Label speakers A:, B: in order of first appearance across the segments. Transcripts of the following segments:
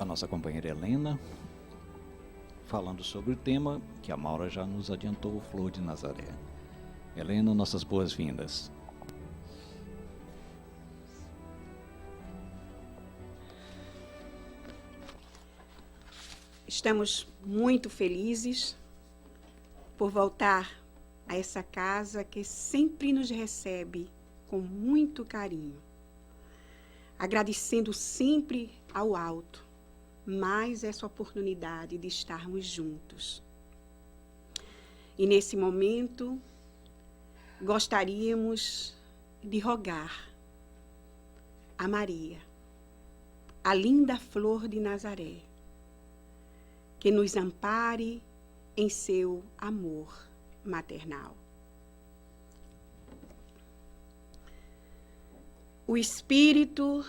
A: a nossa companheira Helena, falando sobre o tema que a Maura já nos adiantou, Flor de Nazaré. Helena, nossas boas-vindas.
B: Estamos muito felizes por voltar a essa casa que sempre nos recebe com muito carinho, agradecendo sempre ao alto mais essa oportunidade de estarmos juntos. E nesse momento, gostaríamos de rogar a Maria, a linda flor de Nazaré, que nos ampare em seu amor maternal. O espírito,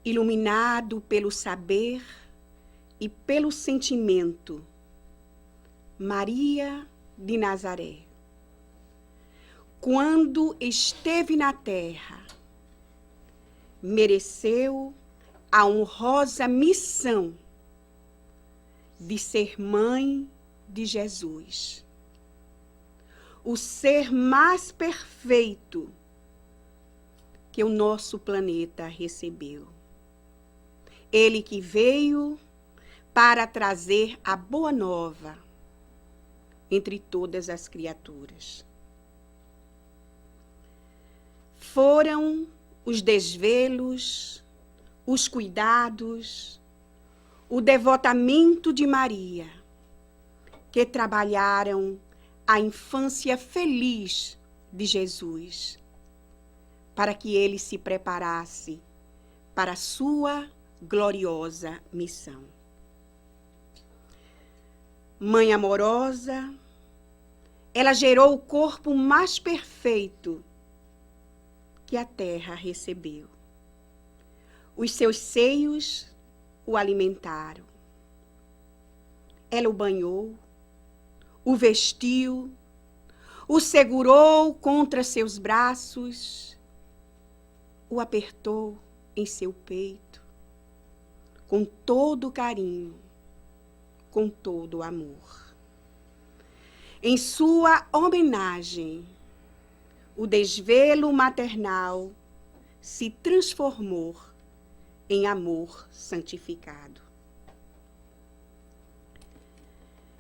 B: iluminado pelo saber e pelo sentimento, Maria de Nazaré, quando esteve na terra, mereceu a honrosa missão de ser mãe de Jesus, o ser mais perfeito que o nosso planeta recebeu. Ele que veio para trazer a boa nova entre todas as criaturas. Foram os desvelos, os cuidados, o devotamento de Maria, que trabalharam a infância feliz de Jesus, para que ele se preparasse para a sua gloriosa missão. Mãe amorosa, ela gerou o corpo mais perfeito que a terra recebeu. Os seus seios o alimentaram. Ela o banhou, o vestiu, o segurou contra seus braços, o apertou em seu peito, com todo carinho, com todo amor. Em sua homenagem, o desvelo maternal se transformou em amor santificado.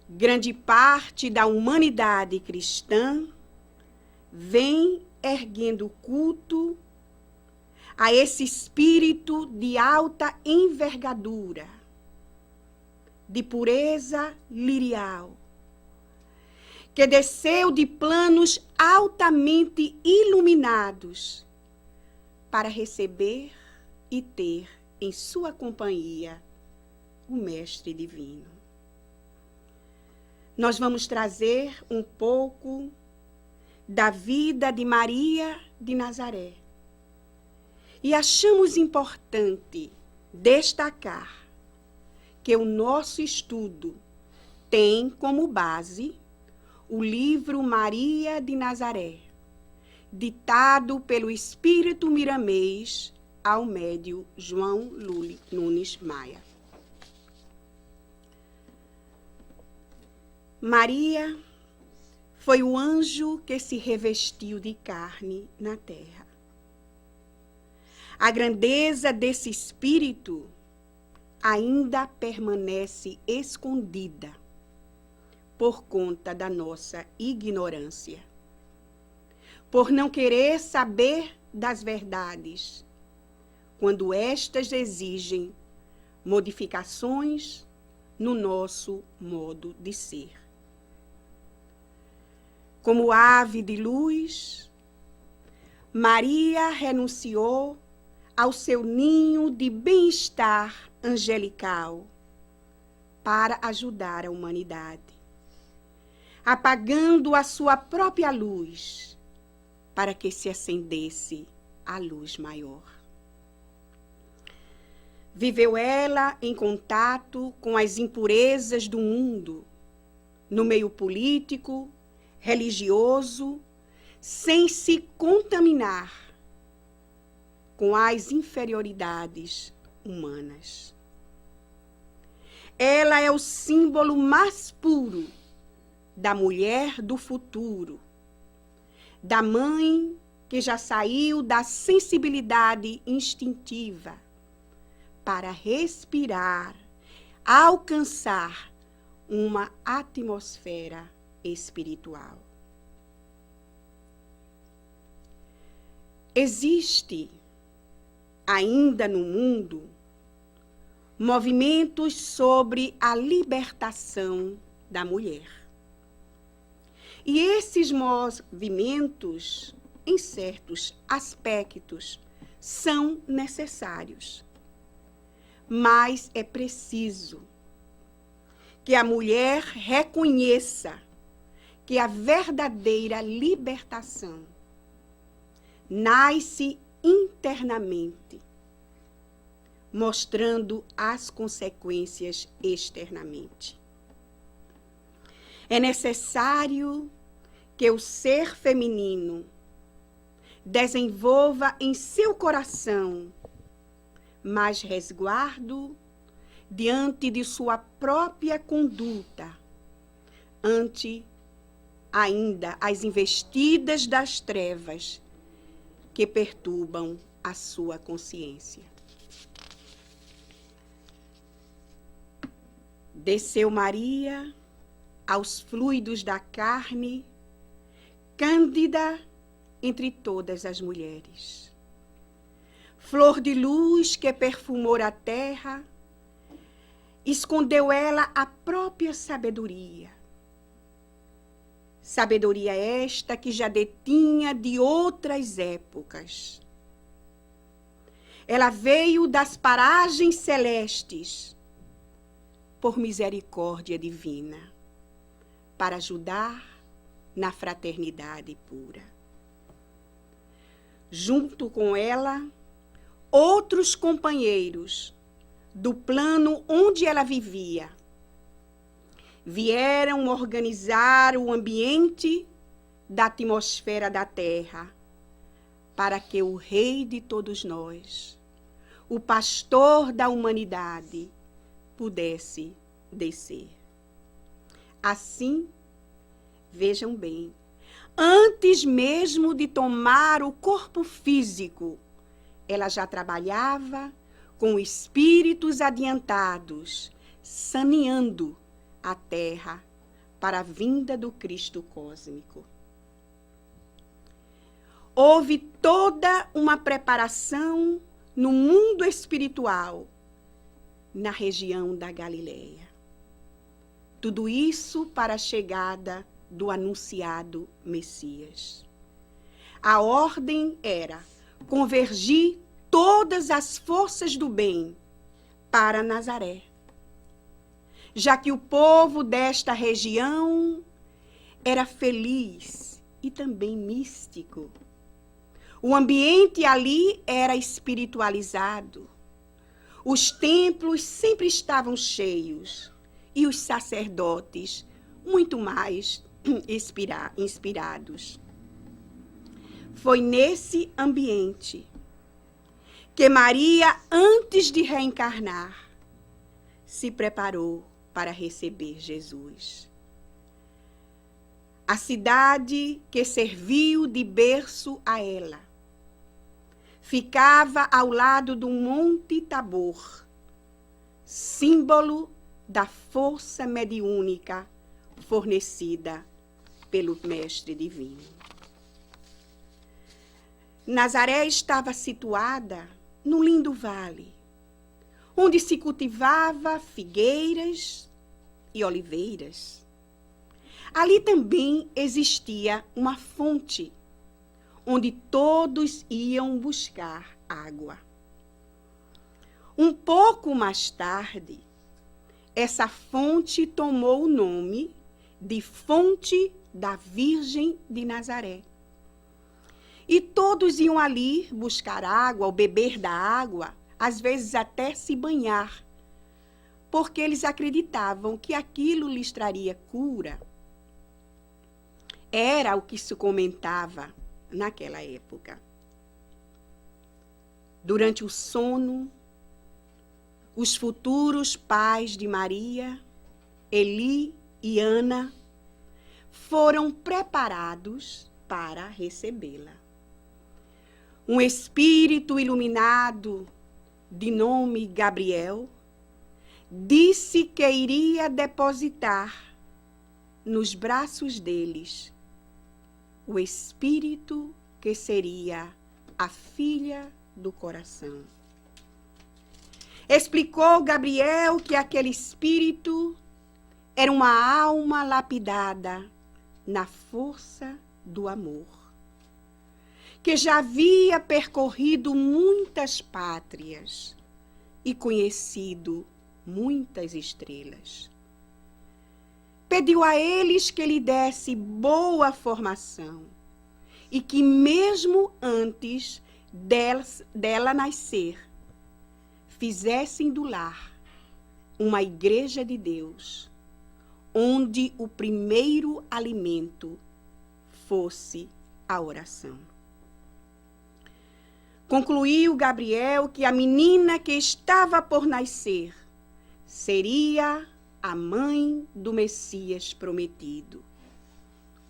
B: Grande parte da humanidade cristã vem erguendo culto a esse espírito de alta envergadura, de pureza lirial, que desceu de planos altamente iluminados para receber e ter em sua companhia o Mestre Divino. Nós vamos trazer um pouco da vida de Maria de Nazaré. E achamos importante destacar que o nosso estudo tem como base o livro Maria de Nazaré, ditado pelo Espírito Miramês ao médium João Nunes Maia. Maria foi o anjo que se revestiu de carne na terra. A grandeza desse espírito ainda permanece escondida por conta da nossa ignorância, por não querer saber das verdades, quando estas exigem modificações no nosso modo de ser. Como ave de luz, Maria renunciou ao seu ninho de bem-estar angelical para ajudar a humanidade, apagando a sua própria luz para que se acendesse a luz maior. Viveu ela em contato com as impurezas do mundo, no meio político, religioso, sem se contaminar com as inferioridades humanas. Ela é o símbolo mais puro da mulher do futuro, da mãe que já saiu da sensibilidade instintiva para respirar, alcançar uma atmosfera espiritual. Existe ainda no mundo movimentos sobre a libertação da mulher. E esses movimentos, em certos aspectos, são necessários. Mas é preciso que a mulher reconheça que a verdadeira libertação nasce internamente, mostrando as consequências externamente. É necessário que o ser feminino desenvolva em seu coração mais resguardo diante de sua própria conduta, ante ainda as investidas das trevas que perturbam a sua consciência. Desceu Maria aos fluidos da carne, cândida entre todas as mulheres. Flor de luz que perfumou a terra, escondeu ela a própria sabedoria. Sabedoria esta que já detinha de outras épocas. Ela veio das paragens celestes, por misericórdia divina, para ajudar na fraternidade pura. Junto com ela, outros companheiros do plano onde ela vivia vieram organizar o ambiente da atmosfera da Terra, para que o Rei de todos nós, o pastor da humanidade, pudesse descer. Assim, vejam bem, antes mesmo de tomar o corpo físico, ela já trabalhava com espíritos adiantados, saneando a terra para a vinda do Cristo cósmico. Houve toda uma preparação no mundo espiritual, na região da Galileia. Tudo isso para a chegada do anunciado Messias. A ordem era convergir todas as forças do bem para Nazaré, já que o povo desta região era feliz e também místico. O ambiente ali era espiritualizado. Os templos sempre estavam cheios e os sacerdotes muito mais inspirados. Foi nesse ambiente que Maria, antes de reencarnar, se preparou para receber Jesus. A cidade que serviu de berço a ela ficava ao lado do Monte Tabor, símbolo da força mediúnica fornecida pelo Mestre Divino. Nazaré estava situada no lindo vale, onde se cultivava figueiras e oliveiras. Ali também existia uma fonte, onde todos iam buscar água. Um pouco mais tarde, essa fonte tomou o nome de Fonte da Virgem de Nazaré. E todos iam ali buscar água, ou beber da água, às vezes até se banhar, porque eles acreditavam que aquilo lhes traria cura. Era o que se comentava naquela época. Durante o sono, os futuros pais de Maria, Eli e Ana, foram preparados para recebê-la. Um espírito iluminado, de nome Gabriel, disse que iria depositar nos braços deles o espírito que seria a filha do coração. Explicou Gabriel que aquele espírito era uma alma lapidada na força do amor, que já havia percorrido muitas pátrias e conhecido muitas estrelas. Pediu a eles que lhe desse boa formação e que mesmo antes dela nascer, fizessem do lar uma igreja de Deus, onde o primeiro alimento fosse a oração. Concluiu Gabriel que a menina que estava por nascer seria a mãe do Messias prometido,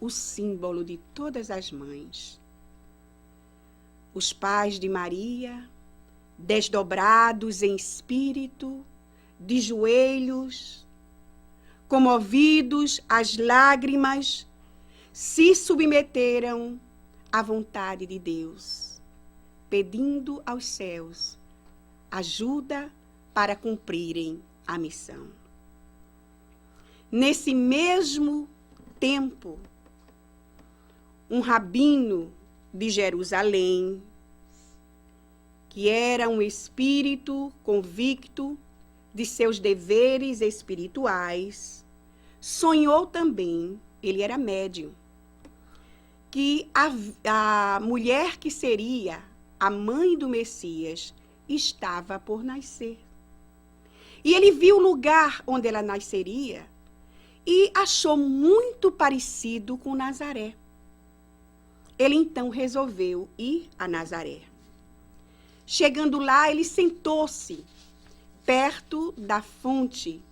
B: o símbolo de todas as mães. Os pais de Maria, desdobrados em espírito, de joelhos, comovidos às lágrimas, se submeteram à vontade de Deus, pedindo aos céus ajuda para cumprirem a missão. Nesse mesmo tempo, um rabino de Jerusalém, que era um espírito convicto de seus deveres espirituais, sonhou também, ele era médium, que a mulher que seria a mãe do Messias estava por nascer. E ele viu o lugar onde ela nasceria e achou muito parecido com Nazaré. Ele então resolveu ir a Nazaré. Chegando lá, ele sentou-se perto da fonte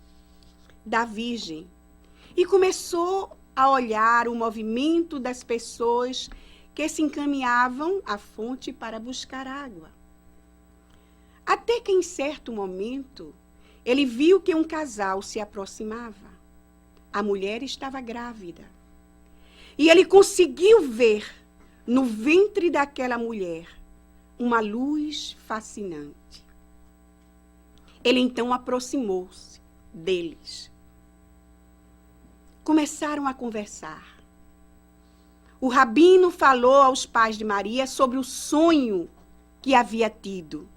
B: da Virgem e começou a olhar o movimento das pessoas que se encaminhavam à fonte para buscar água. Até que em certo momento, ele viu que um casal se aproximava. A mulher estava grávida. E ele conseguiu ver no ventre daquela mulher uma luz fascinante. Ele então aproximou-se deles. Começaram a conversar. O rabino falou aos pais de Maria sobre o sonho que havia tido.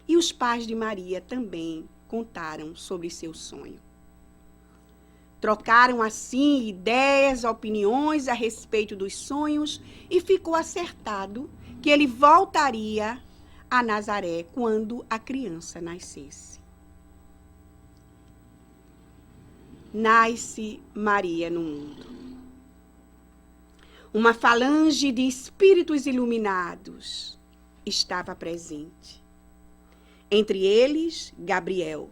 B: E os pais de Maria também contaram sobre seu sonho. Trocaram assim ideias, opiniões a respeito dos sonhos e ficou acertado que ele voltaria a Nazaré quando a criança nascesse. Nasce Maria no mundo. Uma falange de espíritos iluminados estava presente. Entre eles, Gabriel,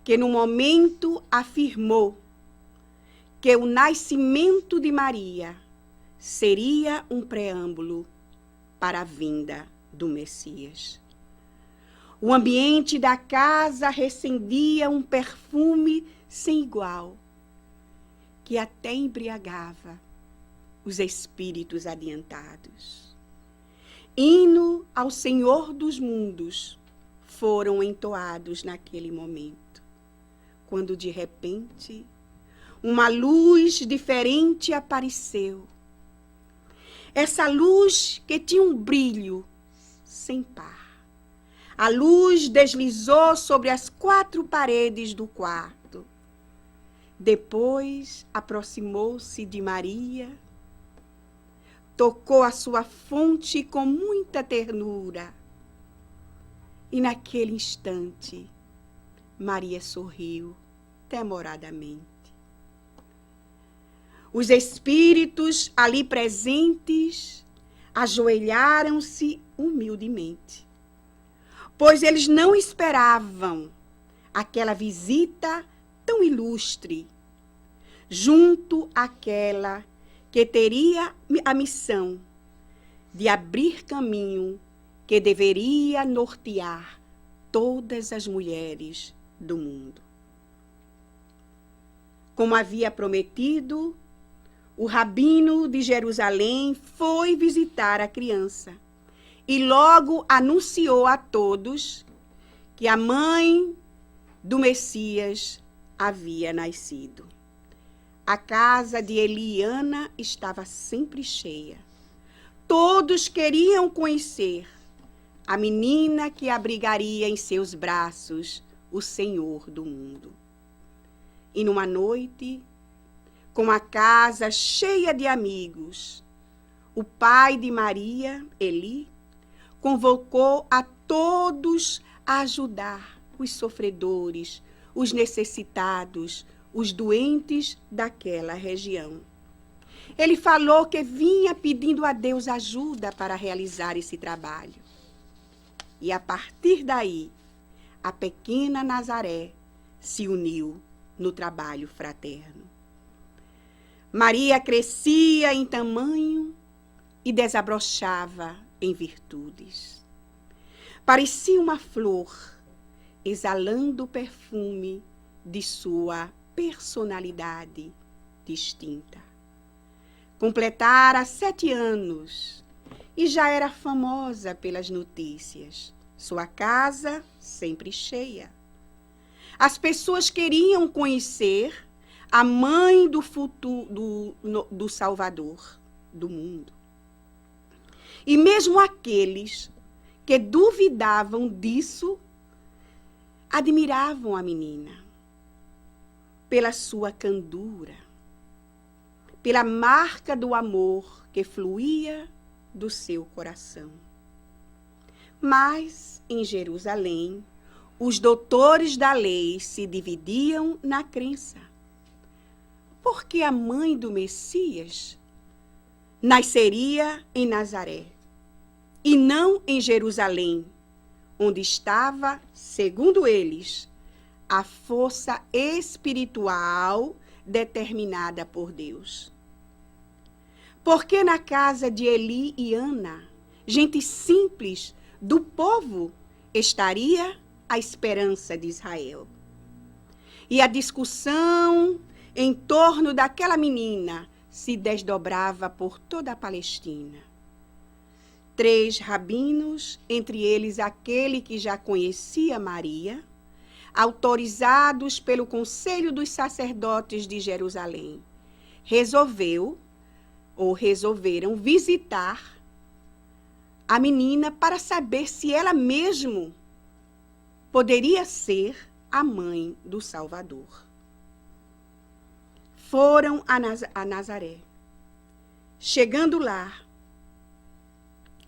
B: que no momento afirmou que o nascimento de Maria seria um preâmbulo para a vinda do Messias. O ambiente da casa recendia um perfume sem igual, que até embriagava os espíritos adiantados. Hino ao Senhor dos mundos foram entoados naquele momento, quando de repente uma luz diferente apareceu. Essa luz que tinha um brilho sem par. A luz deslizou sobre as 4 paredes do quarto. Depois aproximou-se de Maria, tocou a sua fonte com muita ternura. E naquele instante, Maria sorriu temoradamente. Os espíritos ali presentes ajoelharam-se humildemente, pois eles não esperavam aquela visita tão ilustre, junto àquela que teria a missão de abrir caminho que deveria nortear todas as mulheres do mundo. Como havia prometido, o rabino de Jerusalém foi visitar a criança e logo anunciou a todos que a mãe do Messias havia nascido. A casa de Eli e Ana estava sempre cheia. Todos queriam conhecer a menina que abrigaria em seus braços o Senhor do mundo. E numa noite, com a casa cheia de amigos, o pai de Maria, Eli, convocou a todos a ajudar os sofredores, os necessitados, os doentes daquela região. Ele falou que vinha pedindo a Deus ajuda para realizar esse trabalho. E a partir daí, a pequena Nazaré se uniu no trabalho fraterno. Maria crescia em tamanho e desabrochava em virtudes. Parecia uma flor, exalando o perfume de sua personalidade distinta. Completara 7 anos e já era famosa pelas notícias. Sua casa sempre cheia. As pessoas queriam conhecer a mãe do futuro do Salvador do mundo. E mesmo aqueles que duvidavam disso admiravam a menina pela sua candura, pela marca do amor que fluía do seu coração. Mas, em Jerusalém, os doutores da lei se dividiam na crença. Porque a mãe do Messias nasceria em Nazaré, e não em Jerusalém, onde estava, segundo eles, a força espiritual determinada por Deus. Porque na casa de Eli e Ana, gente simples do povo, estaria a esperança de Israel. E a discussão em torno daquela menina se desdobrava por toda a Palestina. 3 rabinos, entre eles aquele que já conhecia Maria, autorizados pelo Conselho dos Sacerdotes de Jerusalém, resolveram visitar a menina para saber se ela mesmo poderia ser a mãe do Salvador. Foram a Nazaré. Chegando lá,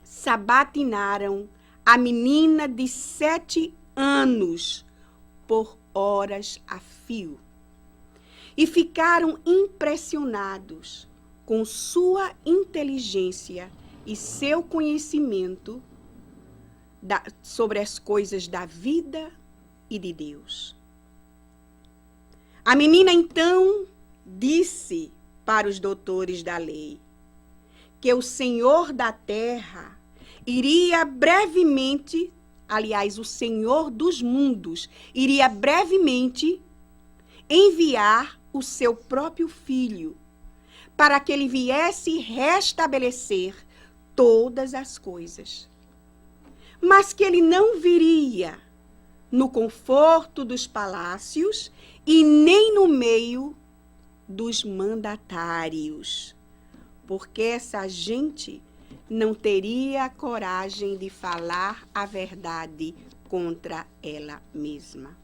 B: sabatinaram a menina de 7 anos por horas a fio e ficaram impressionados com sua inteligência e seu conhecimento sobre as coisas da vida e de Deus. A menina então disse para os doutores da lei que o Senhor da terra iria brevemente, aliás, o Senhor dos mundos, iria brevemente enviar o seu próprio filho para que ele viesse restabelecer todas as coisas. Mas que ele não viria no conforto dos palácios e nem no meio dos mandatários, porque essa gente não teria coragem de falar a verdade contra ela mesma.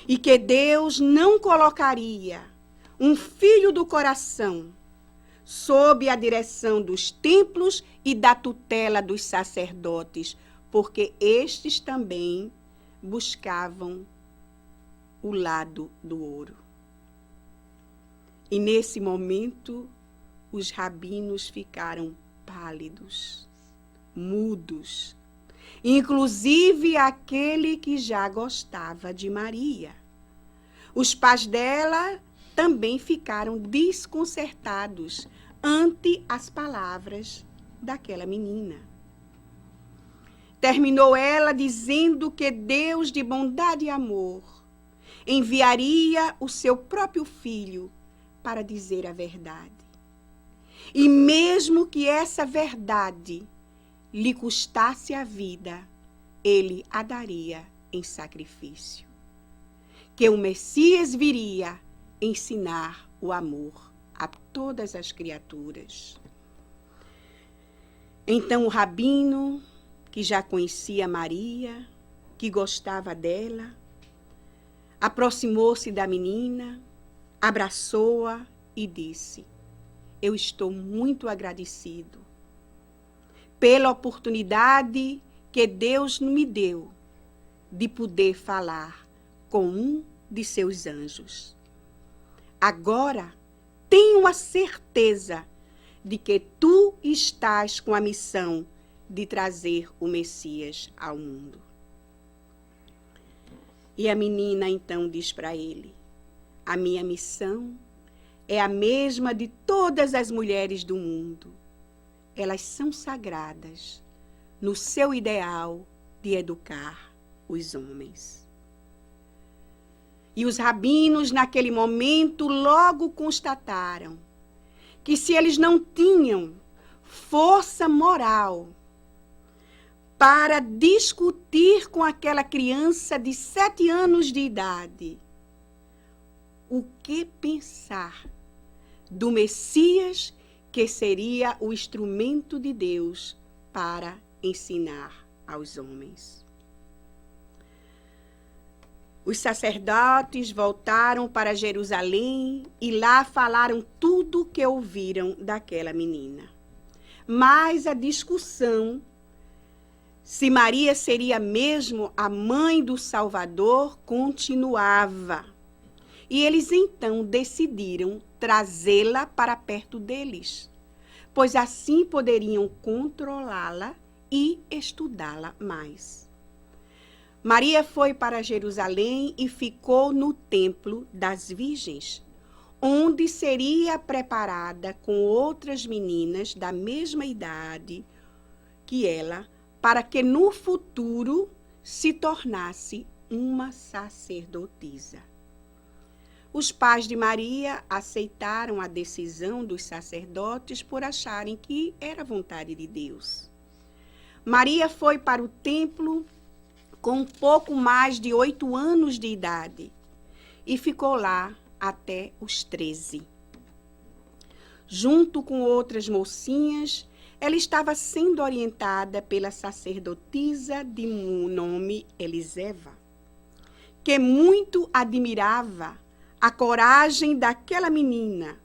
B: E que Deus não colocaria um filho do coração sob a direção dos templos e da tutela dos sacerdotes, porque estes também buscavam o lado do ouro. E nesse momento, os rabinos ficaram pálidos, mudos, inclusive aquele que já gostava de Maria. Os pais dela também ficaram desconcertados ante as palavras daquela menina. Terminou ela dizendo que Deus, de bondade e amor, enviaria o seu próprio filho para dizer a verdade. E mesmo que essa verdade lhe custasse a vida, ele a daria em sacrifício. Que o Messias viria ensinar o amor a todas as criaturas. Então o rabino, que já conhecia Maria, que gostava dela, aproximou-se da menina, abraçou-a e disse: eu estou muito agradecido pela oportunidade que Deus me deu de poder falar com um de seus anjos. Agora tenho a certeza de que tu estás com a missão de trazer o Messias ao mundo. E a menina então diz para ele: a minha missão é a mesma de todas as mulheres do mundo. Elas são sagradas no seu ideal de educar os homens. E os rabinos, naquele momento, logo constataram que se eles não tinham força moral para discutir com aquela criança de 7 anos de idade, o que pensar do Messias, que seria o instrumento de Deus para ensinar aos homens. Os sacerdotes voltaram para Jerusalém e lá falaram tudo o que ouviram daquela menina. Mas a discussão se Maria seria mesmo a mãe do Salvador continuava. E eles então decidiram trazê-la para perto deles, pois assim poderiam controlá-la e estudá-la mais. Maria foi para Jerusalém e ficou no Templo das Virgens, onde seria preparada com outras meninas da mesma idade que ela, para que no futuro se tornasse uma sacerdotisa. Os pais de Maria aceitaram a decisão dos sacerdotes por acharem que era vontade de Deus. Maria foi para o templo com um pouco mais de 8 anos de idade e ficou lá até os 13. Junto com outras mocinhas, ela estava sendo orientada pela sacerdotisa de nome Eliseva, que muito admirava a coragem daquela menina,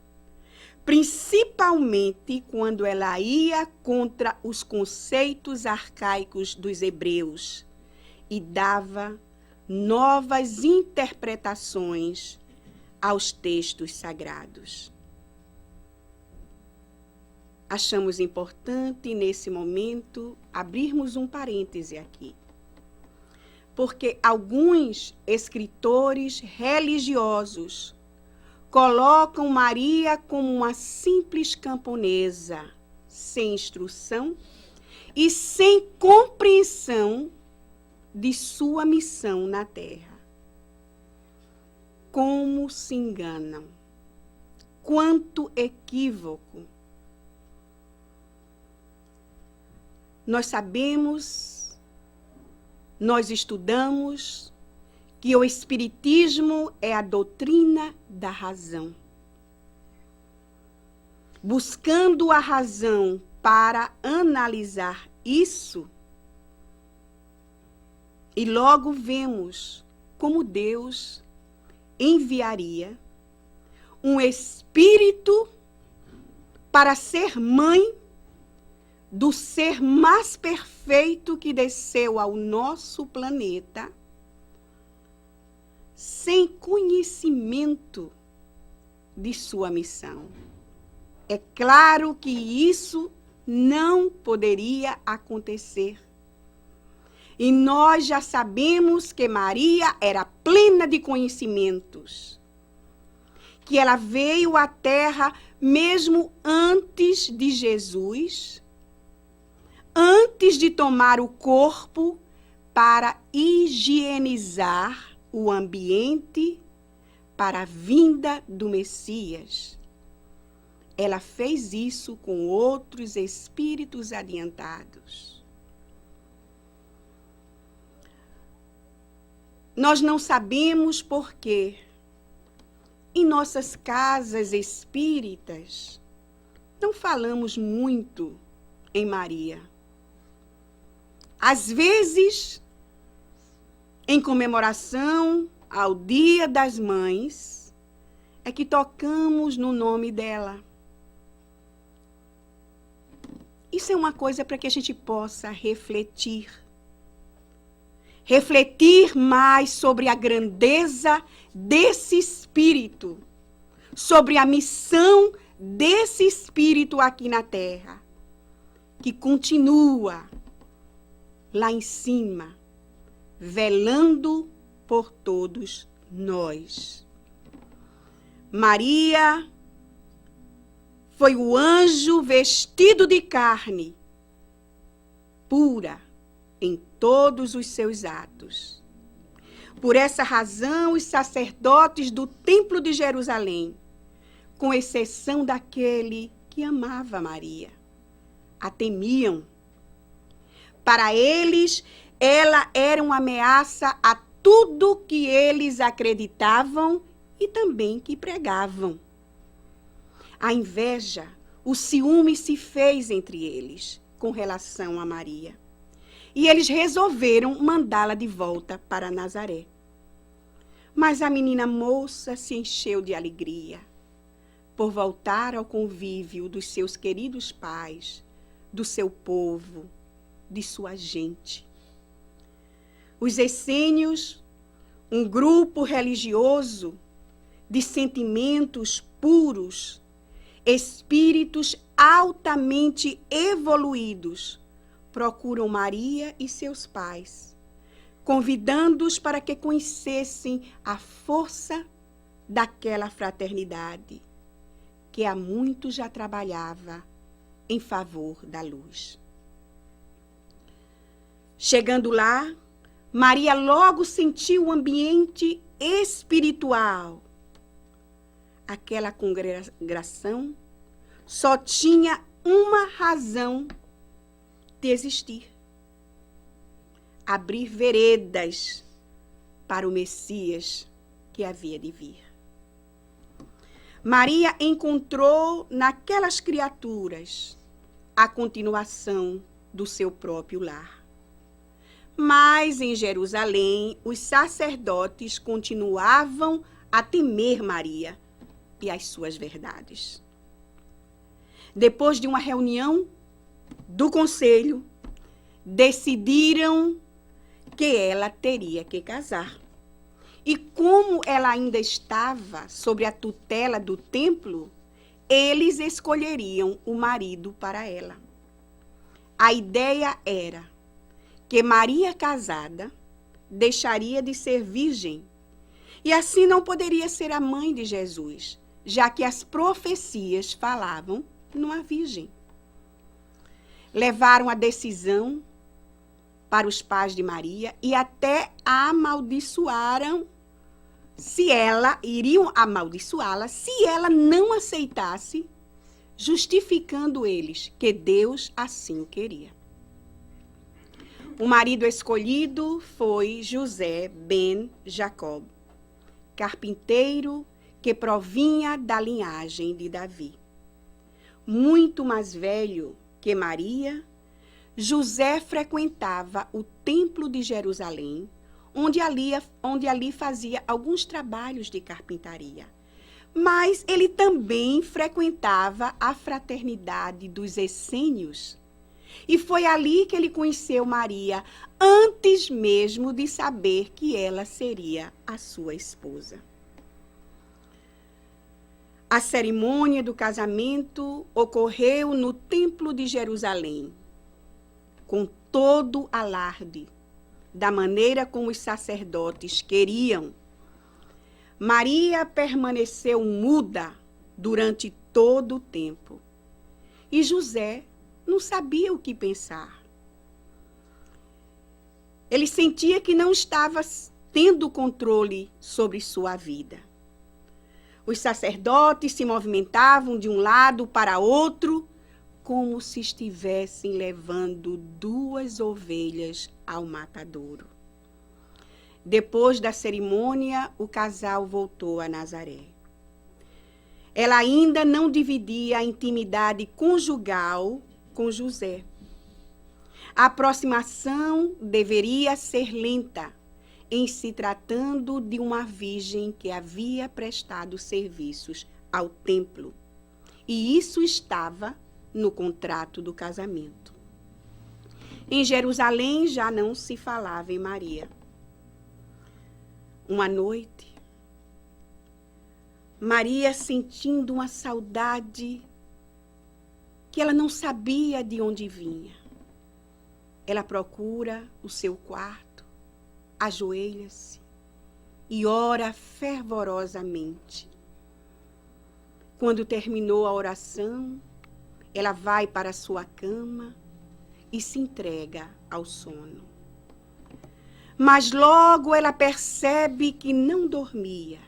B: principalmente quando ela ia contra os conceitos arcaicos dos hebreus e dava novas interpretações aos textos sagrados. Achamos importante, nesse momento, abrirmos um parêntese aqui, porque alguns escritores religiosos colocam Maria como uma simples camponesa, sem instrução e sem compreensão de sua missão na terra. Como se enganam! Quanto equívoco! Nós sabemos, nós estudamos que o Espiritismo é a doutrina da razão. Buscando a razão para analisar isso, e logo vemos como Deus enviaria um espírito para ser mãe do ser mais perfeito que desceu ao nosso planeta, sem conhecimento de sua missão. É claro que isso não poderia acontecer. E nós já sabemos que Maria era plena de conhecimentos, que ela veio à Terra mesmo antes de Jesus, antes de tomar o corpo para higienizar o ambiente para a vinda do Messias. Ela fez isso com outros espíritos adiantados. Nós não sabemos por quê. Em nossas casas espíritas, não falamos muito em Maria. Às vezes, em comemoração ao Dia das Mães, é que tocamos no nome dela. Isso é uma coisa para que a gente possa refletir. Refletir mais sobre a grandeza desse Espírito, sobre a missão desse Espírito aqui na Terra, que continua lá em cima, velando por todos nós. Maria foi o anjo vestido de carne, pura em todos os seus atos. Por essa razão, os sacerdotes do Templo de Jerusalém, com exceção daquele que amava Maria, a temiam. Para eles, ela era uma ameaça a tudo que eles acreditavam e também que pregavam. A inveja, o ciúme se fez entre eles com relação a Maria. E eles resolveram mandá-la de volta para Nazaré. Mas a menina moça se encheu de alegria por voltar ao convívio dos seus queridos pais, do seu povo, de sua gente. Os essênios, um grupo religioso de sentimentos puros, espíritos altamente evoluídos, procuram Maria e seus pais, convidando-os para que conhecessem a força daquela fraternidade, que há muito já trabalhava em favor da luz. Chegando lá, Maria logo sentiu o ambiente espiritual. Aquela congregação só tinha uma razão de existir: abrir veredas para o Messias que havia de vir. Maria encontrou naquelas criaturas a continuação do seu próprio lar. Mas em Jerusalém, os sacerdotes continuavam a temer Maria e as suas verdades. Depois de uma reunião do conselho, decidiram que ela teria que casar. E como ela ainda estava sob a tutela do templo, eles escolheriam o marido para ela. A ideia era que Maria casada deixaria de ser virgem e assim não poderia ser a mãe de Jesus, já que as profecias falavam numa virgem. Levaram a decisão para os pais de Maria e até a amaldiçoaram iriam amaldiçoá-la se ela não aceitasse, justificando eles que Deus assim o queria. O marido escolhido foi José ben Jacob, carpinteiro que provinha da linhagem de Davi. Muito mais velho que Maria, José frequentava o Templo de Jerusalém, onde ali fazia alguns trabalhos de carpintaria. Mas ele também frequentava a fraternidade dos essênios. E foi ali que ele conheceu Maria, antes mesmo de saber que ela seria a sua esposa. A cerimônia do casamento ocorreu no Templo de Jerusalém, com todo alarde, da maneira como os sacerdotes queriam. Maria permaneceu muda durante todo o tempo. E José não sabia o que pensar. Ele sentia que não estava tendo controle sobre sua vida. Os sacerdotes se movimentavam de um lado para outro, como se estivessem levando 2 ovelhas ao matadouro. Depois da cerimônia, o casal voltou a Nazaré. Ela ainda não dividia a intimidade conjugal com José. A aproximação deveria ser lenta, em se tratando de uma virgem que havia prestado serviços ao templo. E isso estava no contrato do casamento. Em Jerusalém já não se falava em Maria. Uma noite, Maria, sentindo uma saudade que ela não sabia de onde vinha, ela procura o seu quarto, ajoelha-se e ora fervorosamente. Quando terminou a oração, ela vai para a sua cama e se entrega ao sono. Mas logo ela percebe que não dormia.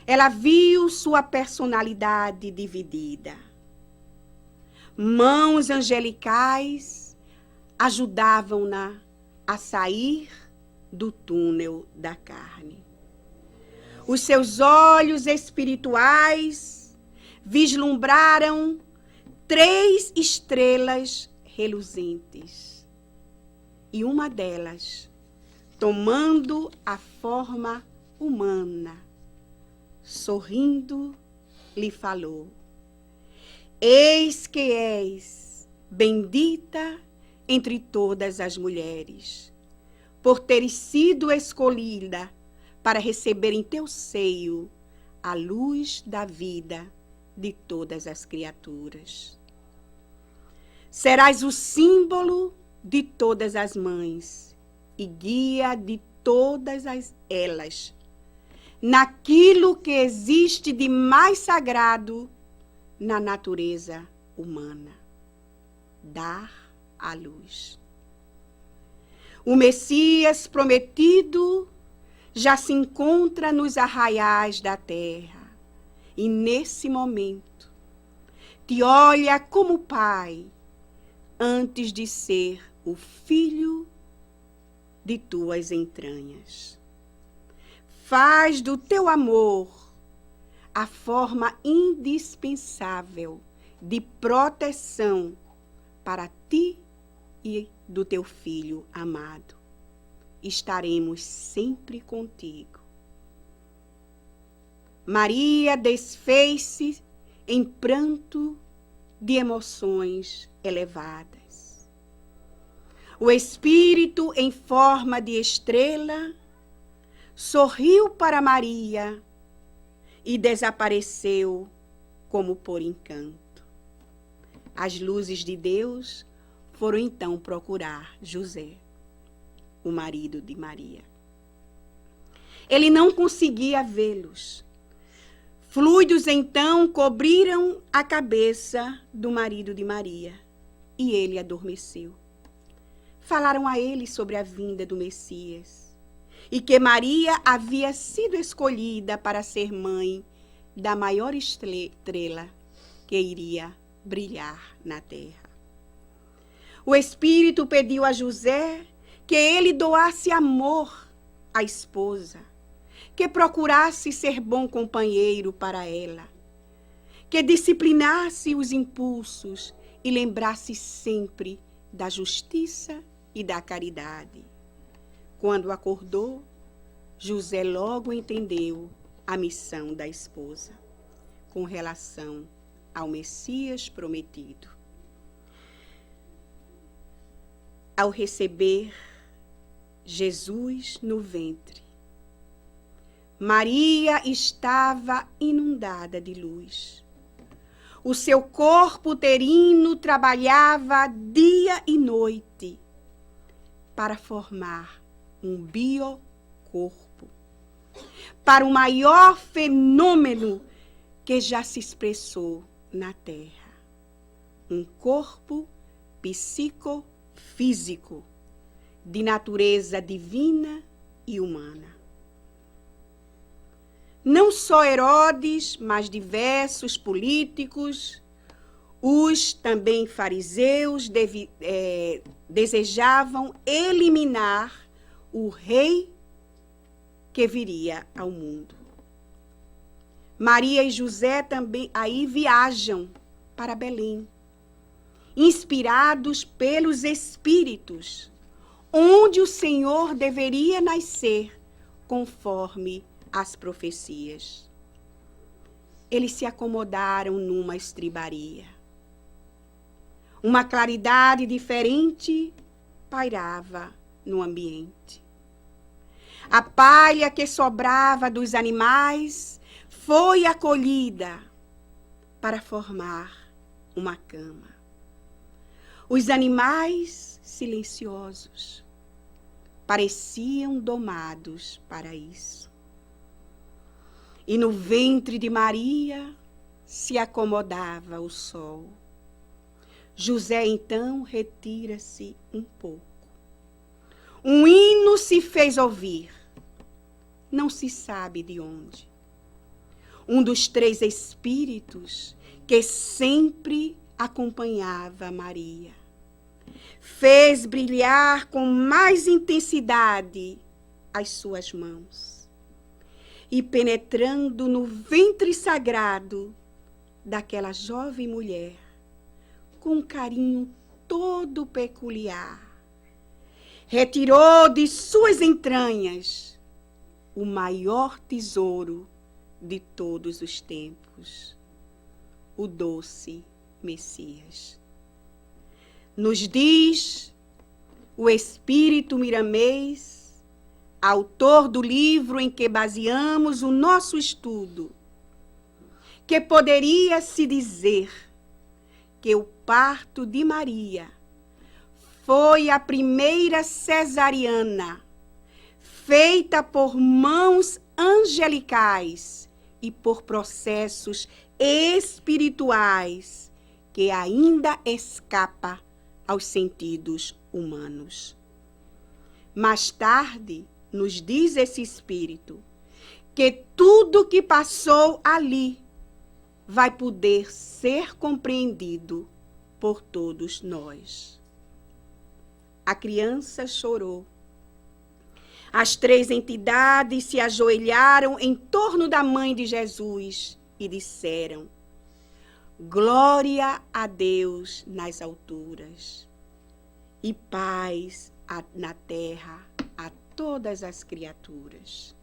B: Ela viu sua personalidade dividida. Mãos angelicais ajudavam-na a sair do túnel da carne. Os seus olhos espirituais vislumbraram 3 estrelas reluzentes. E uma delas, tomando a forma humana, sorrindo, lhe falou: Eis que és bendita entre todas as mulheres, por teres sido escolhida para receber em teu seio a luz da vida de todas as criaturas. Serás o símbolo de todas as mães e guia de todas elas naquilo que existe de mais sagrado na natureza humana: dar a luz. O Messias prometido já se encontra nos arraiais da terra e, nesse momento, te olha como pai antes de ser o filho de tuas entranhas. Faz do teu amor a forma indispensável de proteção para ti e do teu filho amado. Estaremos sempre contigo. Maria desfez-se em pranto de emoções elevadas. O Espírito, em forma de estrela, sorriu para Maria e desapareceu como por encanto. As luzes de Deus foram então procurar José, o marido de Maria. Ele não conseguia vê-los. Fluidos então cobriram a cabeça do marido de Maria e ele adormeceu. Falaram a ele sobre a vinda do Messias e que Maria havia sido escolhida para ser mãe da maior estrela que iria brilhar na terra. O Espírito pediu a José que ele doasse amor à esposa, que procurasse ser bom companheiro para ela, que disciplinasse os impulsos e lembrasse sempre da justiça e da caridade. Quando acordou, José logo entendeu a missão da esposa com relação ao Messias prometido. Ao receber Jesus no ventre, Maria estava inundada de luz. O seu corpo uterino trabalhava dia e noite, para formar um biocorpo, para o maior fenômeno que já se expressou na Terra. Um corpo psicofísico de natureza divina e humana. Não só Herodes, mas diversos políticos, os também fariseus desejavam eliminar o rei que viria ao mundo. Maria e José também aí viajam para Belém, inspirados pelos Espíritos, onde o Senhor deveria nascer, conforme as profecias. Eles se acomodaram numa estribaria. Uma claridade diferente pairava no ambiente. A palha que sobrava dos animais foi acolhida para formar uma cama. Os animais silenciosos pareciam domados para isso. E no ventre de Maria se acomodava o sol. José então retira-se um pouco. Um hino se fez ouvir, não se sabe de onde. Um dos três espíritos que sempre acompanhava Maria fez brilhar com mais intensidade as suas mãos e, penetrando no ventre sagrado daquela jovem mulher, com um carinho todo peculiar, retirou de suas entranhas o maior tesouro de todos os tempos, o doce Messias. Nos diz o espírito miramês, autor do livro em que baseamos o nosso estudo, que poderia se dizer que o parto de Maria foi a primeira cesariana feita por mãos angelicais e por processos espirituais que ainda escapa aos sentidos humanos. Mais tarde, nos diz esse espírito que tudo que passou ali vai poder ser compreendido por todos nós. A criança chorou. As três entidades se ajoelharam em torno da mãe de Jesus e disseram: glória a Deus nas alturas e paz na terra a todas as criaturas.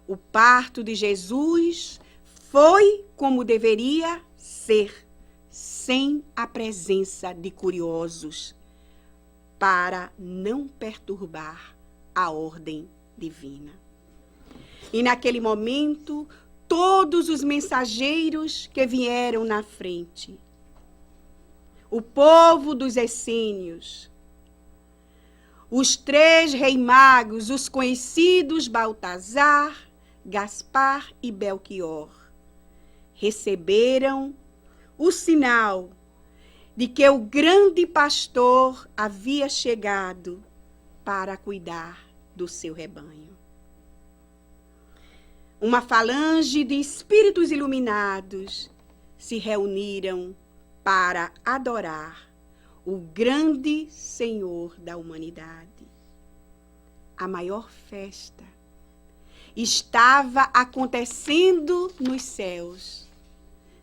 B: O parto de Jesus foi como deveria ser, sem a presença de curiosos, para não perturbar a ordem divina. E naquele momento, todos os mensageiros que vieram na frente, o povo dos essênios, os três reis magos, os conhecidos Baltazar, Gaspar e Belchior, receberam o sinal de que o grande pastor havia chegado para cuidar do seu rebanho. Uma falange de espíritos iluminados se reuniram para adorar o grande Senhor da humanidade. A maior festa estava acontecendo nos céus,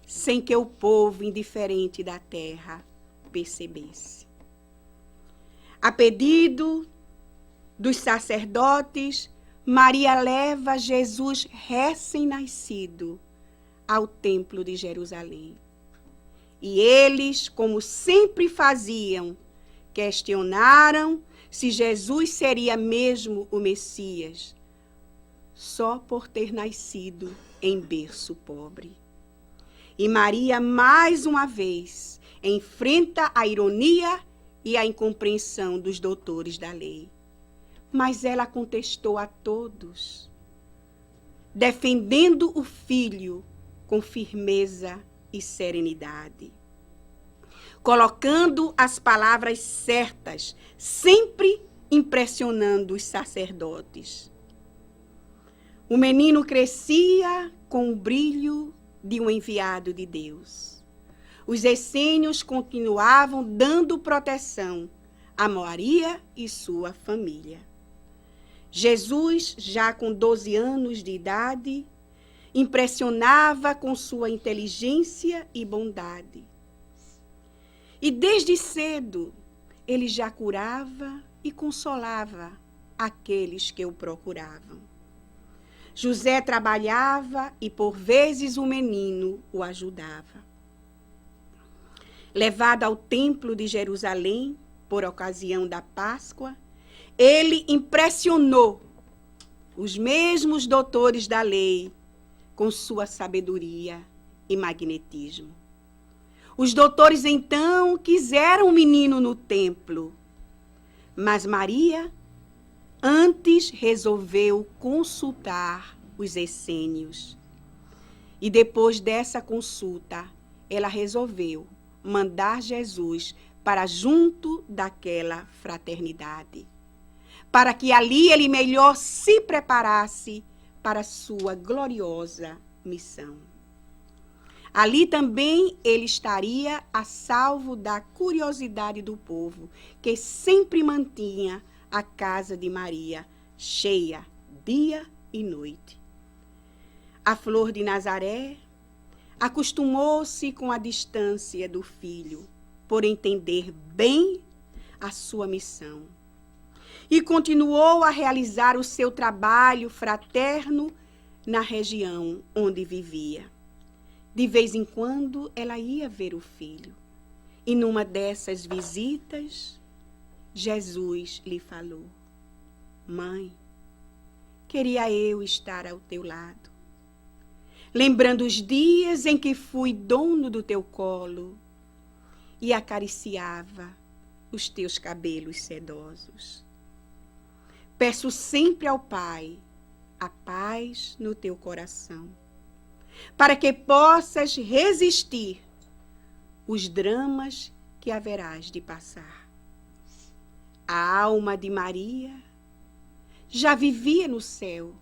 B: sem que o povo indiferente da terra percebesse. A pedido dos sacerdotes, Maria leva Jesus recém-nascido ao templo de Jerusalém. E eles, como sempre faziam, questionaram se Jesus seria mesmo o Messias, só por ter nascido em berço pobre. E Maria, mais uma vez, enfrenta a ironia e a incompreensão dos doutores da lei. Mas ela contestou a todos, defendendo o filho com firmeza e serenidade, colocando as palavras certas, sempre impressionando os sacerdotes. O menino crescia com o brilho de um enviado de Deus. Os essênios continuavam dando proteção a Maria e sua família. Jesus, já com 12 anos de idade, impressionava com sua inteligência e bondade. E desde cedo, ele já curava e consolava aqueles que o procuravam. José trabalhava e, por vezes, o menino o ajudava. Levado ao templo de Jerusalém, por ocasião da Páscoa, ele impressionou os mesmos doutores da lei com sua sabedoria e magnetismo. Os doutores, então, quiseram o menino no templo, mas Maria antes resolveu consultar os essênios. E depois dessa consulta, ela resolveu mandar Jesus para junto daquela fraternidade, para que ali ele melhor se preparasse para a sua gloriosa missão. Ali também ele estaria a salvo da curiosidade do povo, que sempre mantinha a casa de Maria cheia, dia e noite. A flor de Nazaré acostumou-se com a distância do filho, por entender bem a sua missão. E continuou a realizar o seu trabalho fraterno na região onde vivia. De vez em quando, ela ia ver o filho. E numa dessas visitas, Jesus lhe falou: Mãe, queria eu estar ao teu lado, lembrando os dias em que fui dono do teu colo e acariciava os teus cabelos sedosos. Peço sempre ao Pai a paz no teu coração, para que possas resistir os dramas que haverás de passar. A alma de Maria já vivia no céu,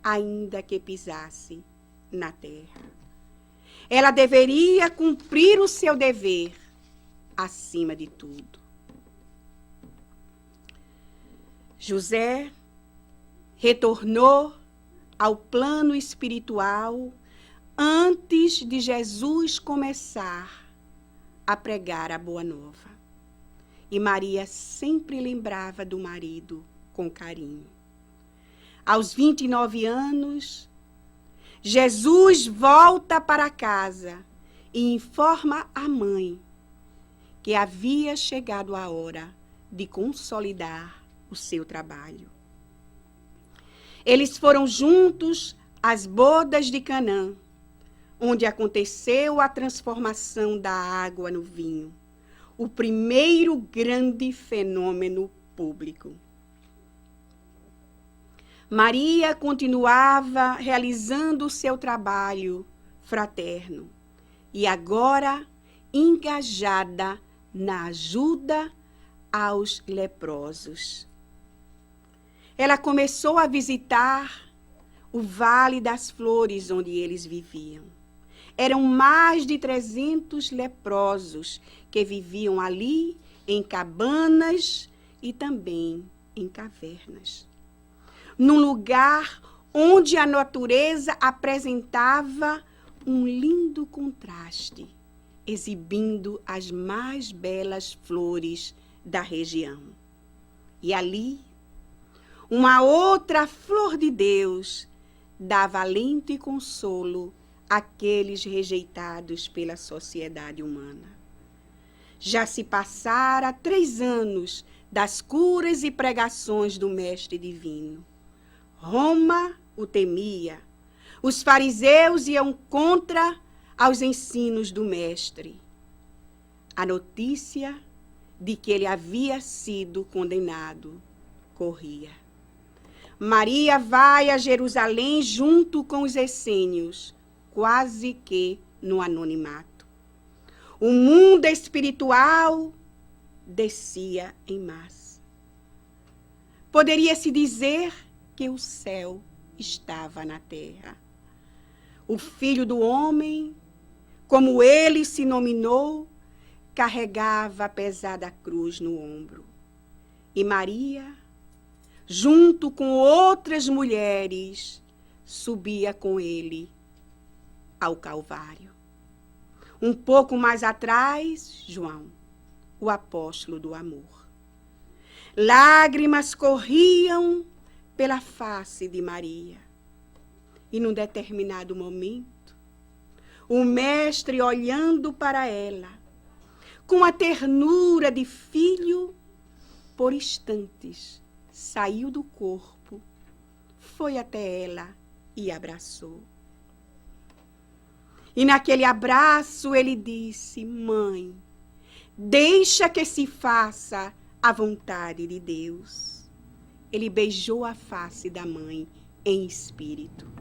B: ainda que pisasse na terra. Ela deveria cumprir o seu dever acima de tudo. José retornou ao plano espiritual antes de Jesus começar a pregar a boa nova. E Maria sempre lembrava do marido com carinho. Aos 29 anos, Jesus volta para casa e informa a mãe que havia chegado a hora de consolidar o seu trabalho. Eles foram juntos às bodas de Canaã, onde aconteceu a transformação da água no vinho, o primeiro grande fenômeno público. Maria continuava realizando o seu trabalho fraterno e agora engajada na ajuda aos leprosos. Ela começou a visitar o Vale das Flores, onde eles viviam. Eram mais de 300 leprosos que viviam ali em cabanas e também em cavernas. Num lugar onde a natureza apresentava um lindo contraste, exibindo as mais belas flores da região. E ali, uma outra flor de Deus dava alento e consolo àqueles rejeitados pela sociedade humana. Já se passara 3 anos das curas e pregações do Mestre Divino. Roma o temia. Os fariseus iam contra aos ensinos do Mestre. A notícia de que ele havia sido condenado corria. Maria vai a Jerusalém junto com os essênios, quase que no anonimato. O mundo espiritual descia em massa. Poderia-se dizer que o céu estava na terra. O Filho do Homem, como ele se nominou, carregava a pesada cruz no ombro. E Maria, junto com outras mulheres, subia com ele ao Calvário. Um pouco mais atrás, João, o apóstolo do amor. Lágrimas corriam pela face de Maria. E num determinado momento, o mestre, olhando para ela, com a ternura de filho, por instantes, saiu do corpo, foi até ela e abraçou. E naquele abraço ele disse: Mãe, deixa que se faça a vontade de Deus. Ele beijou a face da mãe em espírito.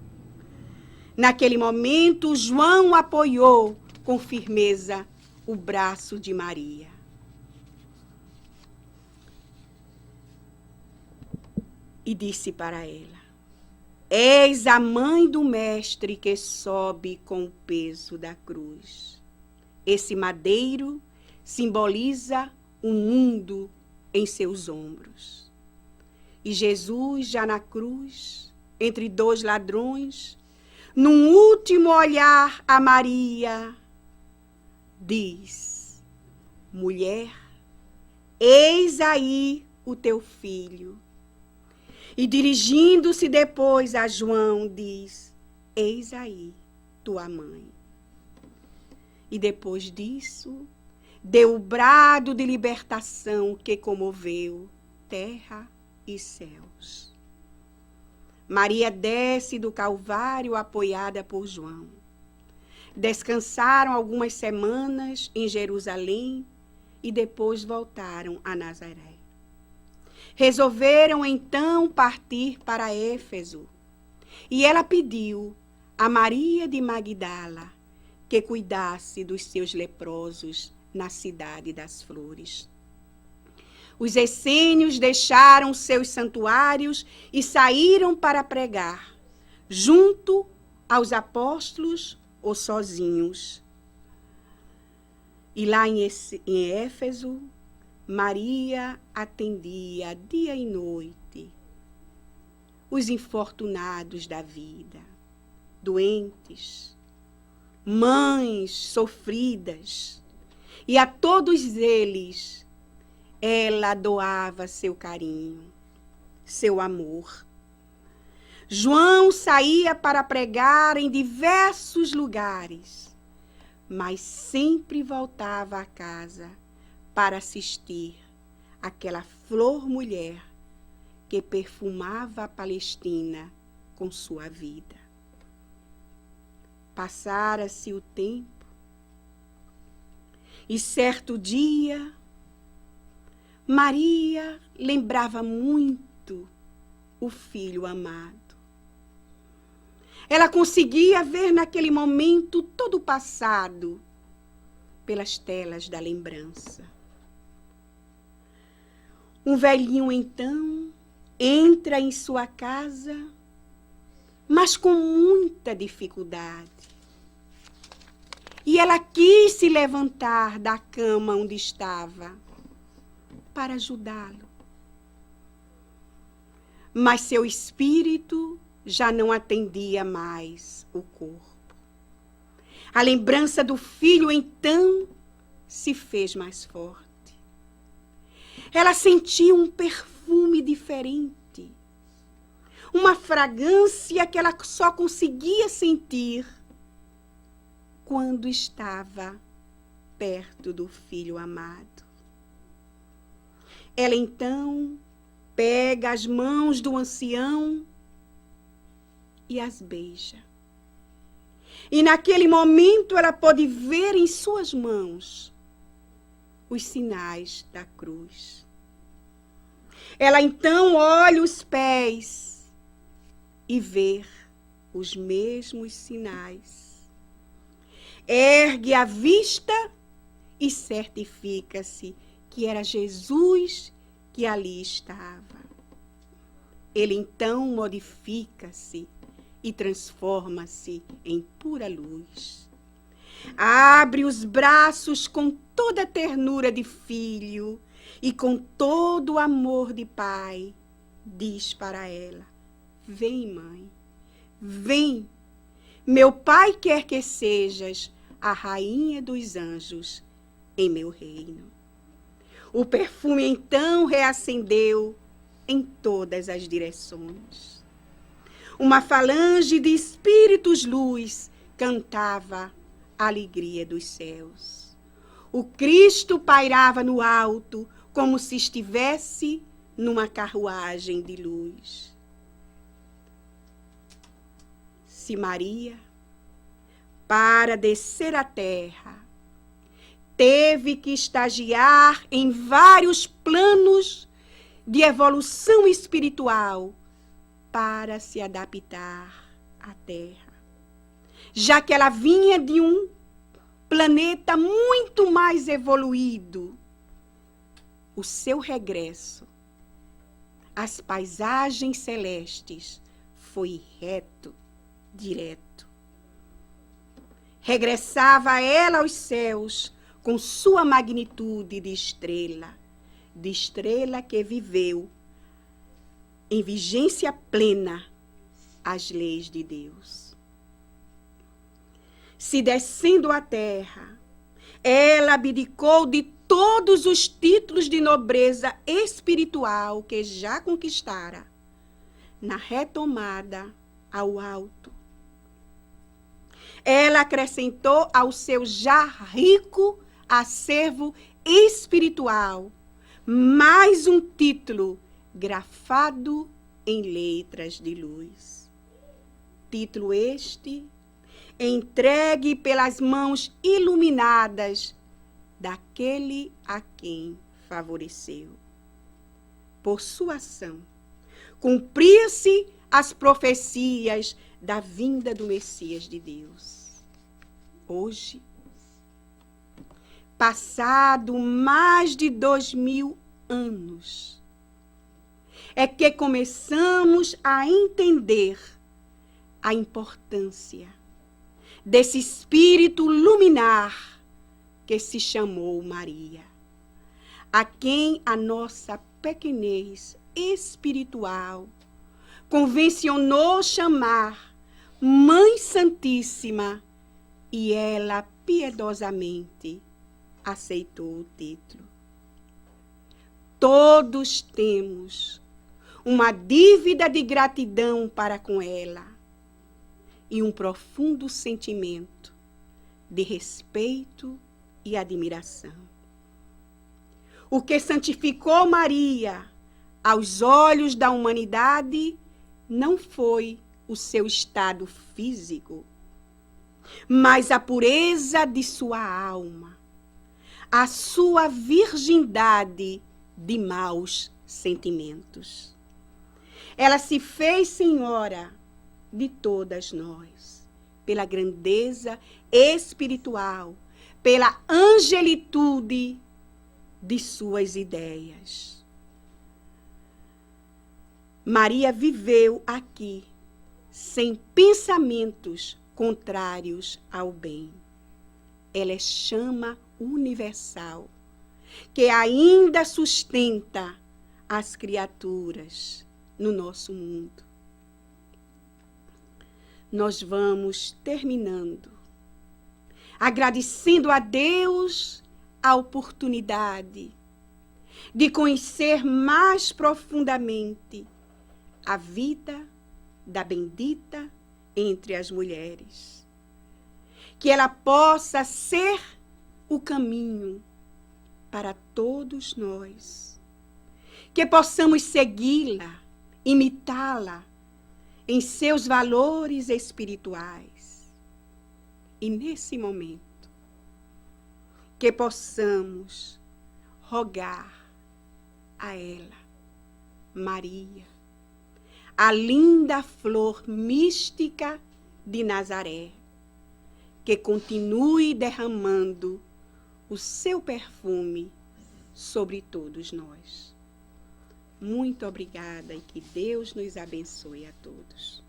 B: Naquele momento, João apoiou com firmeza o braço de Maria. E disse para ela: És a mãe do mestre que sobe com o peso da cruz. Esse madeiro simboliza o mundo em seus ombros. E Jesus, já na cruz, entre dois ladrões, num último olhar a Maria, diz: Mulher, eis aí o teu filho. E dirigindo-se depois a João, diz: Eis aí tua mãe. E depois disso, deu o brado de libertação que comoveu terra e céus. Maria desce do Calvário apoiada por João. Descansaram algumas semanas em Jerusalém e depois voltaram a Nazaré. Resolveram então partir para Éfeso. E ela pediu a Maria de Magdala que cuidasse dos seus leprosos na cidade das flores. Os essênios deixaram seus santuários e saíram para pregar, junto aos apóstolos ou sozinhos. E lá em Éfeso, Maria atendia dia e noite os infortunados da vida, doentes, mães sofridas, e a todos eles ela doava seu carinho, seu amor. João saía para pregar em diversos lugares, mas sempre voltava a casa para assistir aquela flor mulher que perfumava a Palestina com sua vida. Passara-se o tempo e certo dia Maria lembrava muito o filho amado. Ela conseguia ver naquele momento todo o passado pelas telas da lembrança. Um velhinho, então, entra em sua casa, mas com muita dificuldade. E ela quis se levantar da cama onde estava para ajudá-lo. Mas seu espírito já não atendia mais o corpo. A lembrança do filho, então, se fez mais forte. Ela sentia um perfume diferente, uma fragrância que ela só conseguia sentir quando estava perto do filho amado. Ela então pega as mãos do ancião e as beija. E naquele momento ela pôde ver em suas mãos os sinais da cruz. Ela então olha os pés e vê os mesmos sinais. Ergue a vista e certifica-se que era Jesus que ali estava. Ele então modifica-se e transforma-se em pura luz. Abre os braços com toda a ternura de filho e com todo o amor de pai. Diz para ela: vem, mãe, vem. Meu pai quer que sejas a rainha dos anjos em meu reino. O perfume então reacendeu em todas as direções. Uma falange de espíritos luz cantava a alegria dos céus. O Cristo pairava no alto como se estivesse numa carruagem de luz. Se Maria, para descer à terra, teve que estagiar em vários planos de evolução espiritual para se adaptar à Terra, já que ela vinha de um planeta muito mais evoluído. O seu regresso às paisagens celestes foi reto, direto. Regressava ela aos céus com sua magnitude de estrela que viveu em vigência plena as leis de Deus. Se descendo à terra, ela abdicou de todos os títulos de nobreza espiritual que já conquistara na retomada ao alto. Ela acrescentou ao seu já rico acervo espiritual mais um título grafado em letras de luz. Título este entregue pelas mãos iluminadas daquele a quem favoreceu. Por sua ação, cumpria-se as profecias da vinda do Messias de Deus. Hoje, passado mais de 2000 anos, é que começamos a entender a importância desse espírito luminar que se chamou Maria, a quem a nossa pequenez espiritual convencionou chamar Mãe Santíssima, e ela piedosamente aceitou o título. Todos temos uma dívida de gratidão para com ela e um profundo sentimento de respeito e admiração. O que santificou Maria aos olhos da humanidade não foi o seu estado físico, mas a pureza de sua alma, a sua virgindade de maus sentimentos. Ela se fez senhora de todas nós, pela grandeza espiritual, pela angelitude de suas ideias. Maria viveu aqui sem pensamentos contrários ao bem. Ela é chama universal, que ainda sustenta as criaturas no nosso mundo. Nós vamos terminando, agradecendo a Deus a oportunidade de conhecer mais profundamente a vida da bendita entre as mulheres. Que ela possa ser o caminho para todos nós. Que possamos segui-la, imitá-la em seus valores espirituais. E nesse momento, que possamos rogar a ela, Maria, a linda flor mística de Nazaré, que continue derramando o seu perfume sobre todos nós. Muito obrigada e que Deus nos abençoe a todos.